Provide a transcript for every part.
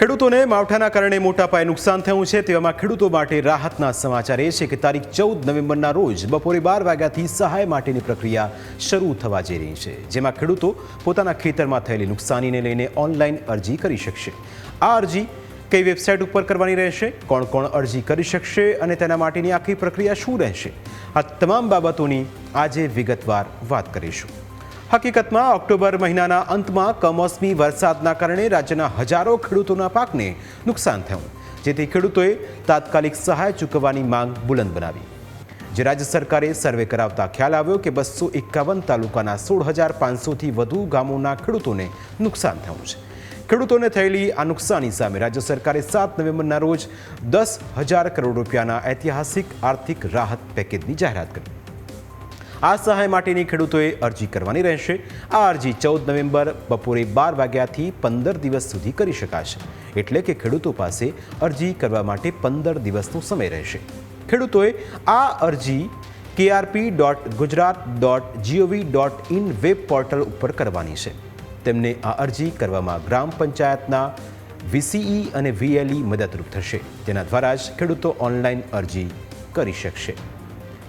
ખેડૂતોને માવઠાના કારણે મોટા પાયે નુકસાન થયું છે। તેવામાં ખેડૂતો માટે રાહતના સમાચાર એ છે કે તારીખ 14 નવેમ્બરના રોજ બપોરે 12 વાગ્યાથી સહાય માટેની પ્રક્રિયા શરૂ થવા જઈ રહી છે, જેમાં ખેડૂતો પોતાના ખેતરમાં થયેલી નુકસાનીને લઈને ઓનલાઈન અરજી કરી શકશે। આ અરજી કઈ વેબસાઇટ ઉપર કરવાની રહેશે, કોણ કોણ અરજી કરી શકશે અને તેના માટેની આખી પ્રક્રિયા શું રહેશે, આ તમામ બાબતોની આજે વિગતવાર વાત કરીશું। હકીકતમાં ઓક્ટોબર મહિનાના અંતમાં કમોસમી વરસાદના કારણે રાજ્યના હજારો ખેડૂતોના પાકને નુકસાન થયું, જેથી ખેડૂતોએ તાત્કાલિક સહાય ચૂકવવાની માંગ બુલંદ બનાવી। જે રાજ્ય સરકારે સર્વે કરાવતા ખ્યાલ આવ્યો કે 251 તાલુકાના 16,500થી વધુ ગામોના ખેડૂતોને નુકસાન થયું છે। ખેડૂતોને થયેલી આ નુકસાની સામે રાજ્ય સરકારે 7 નવેમ્બરના રોજ 10,000 કરોડ રૂપિયાના ઐતિહાસિક આર્થિક રાહત પેકેજની જાહેરાત કરી। આ સહાય માટેની ખેડૂતોએ અરજી કરવાની રહેશે। આ અરજી 14 નવેમ્બર બપોરે 12 વાગ્યાથી 15 દિવસ સુધી કરી શકાશે, એટલે કે ખેડૂતો પાસે અરજી કરવા માટે 15 દિવસનો સમય રહેશે। ખેડૂતોએ આ અરજી krp.gujarat.gov.in વેબ પોર્ટલ ઉપર કરવાની છે। તેમને આ અરજી કરવામાં ગ્રામ પંચાયતના VCE અને VLE મદદરૂપ થશે। તેના દ્વારા જ ખેડૂતો ઓનલાઈન અરજી કરી શકશે।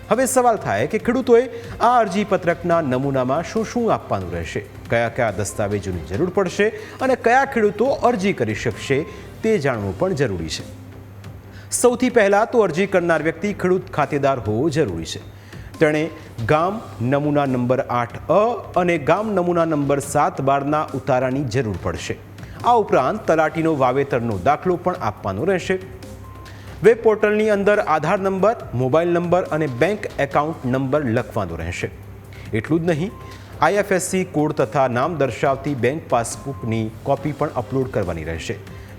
હવે સવાલ થાય કે ખેડૂતોએ આ અરજી પત્રકના નમૂનામાં શું શું આપવાનું રહેશે, કયા કયા દસ્તાવેજોની જરૂર પડશે અને કયા ખેડૂતો અરજી કરી શકશે તે જાણવું પણ જરૂરી છે। સૌથી પહેલાં તો અરજી કરનાર વ્યક્તિ ખેડૂત ખાતેદાર હોવો જરૂરી છે। તેણે ગામ નમૂના નંબર 8A અને ગામ નમૂના નંબર 7-12ના ઉતારાની જરૂર પડશે। આ ઉપરાંત તલાટીનો વાવેતરનો દાખલો પણ આપવાનો રહેશે। વેબ પોર્ટલની અંદર આધાર નંબર, મોબાઈલ નંબર અને બેંક એકાઉન્ટ નંબર લખવાનો રહેશે। એટલું જ નહીં, IFSC કોડ તથા નામ દર્શાવતી બેંક પાસબુકની કોપી પણ અપલોડ કરવાની રહેશે।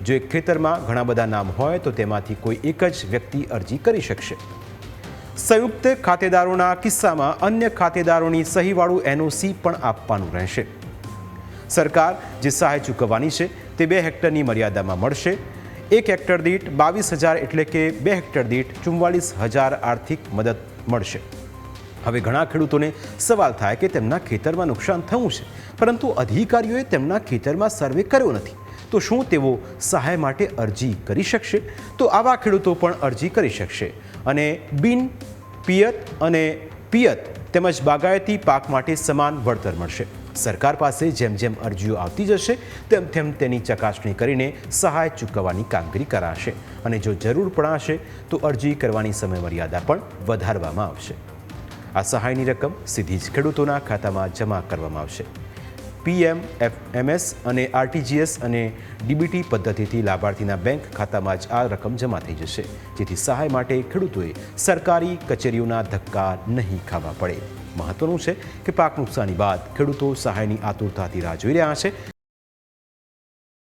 જો એક ખેતરમાં ઘણા બધા નામ હોય તો તેમાંથી કોઈ એક જ વ્યક્તિ અરજી કરી શકશે। સંયુક્ત ખાતેદારોના કિસ્સામાં અન્ય ખાતેદારોની સહીવાળું NOC પણ આપવાનું રહેશે। સરકાર જે સહાય ચૂકવવાની છે તે 2 હેક્ટરની મર્યાદામાં મળશે। 1 હેક્ટર દીઠ 22,000 એટલે કે 2 હેક્ટર દીઠ 44,000 આર્થિક મદદ મળશે। હવે ઘણા ખેડૂતોને સવાલ થાય કે તેમના ખેતરમાં નુકસાન થયું છે, પરંતુ અધિકારીઓએ તેમના ખેતરમાં સર્વે કર્યો નથી, તો શું તેઓ સહાય માટે અરજી કરી શકશે? તો આવા ખેડૂતો પણ અરજી કરી શકશે અને બિન પિયત અને પિયત તેમજ બાગાયતી પાક માટે સમાન વળતર મળશે। સરકાર પાસે જેમ જેમ અરજીઓ આવતી જશે તેમ તેમ તેની ચકાસણી કરીને સહાય ચૂકવવાની કામગીરી કરાશે અને જો જરૂર પડાશે તો અરજી કરવાની સમયમર્યાદા પણ વધારવામાં આવશે। આ સહાયની રકમ સીધી જ ખેડૂતોના ખાતામાં જમા કરવામાં આવશે। PMFMS અને RTGS અને DBT પદ્ધતિથી લાભાર્થીના બેંક ખાતામાં જ આ રકમ જમા થઈ જશે, જેથી સહાય માટે ખેડૂતોએ સરકારી કચેરીઓના ધક્કા નહીં ખાવા પડે। મહત્વનું છે કે પાક નુકસાની બાદ ખેડૂતો સહાયની આતુરતાથી રાહ જોઈ રહ્યા છે।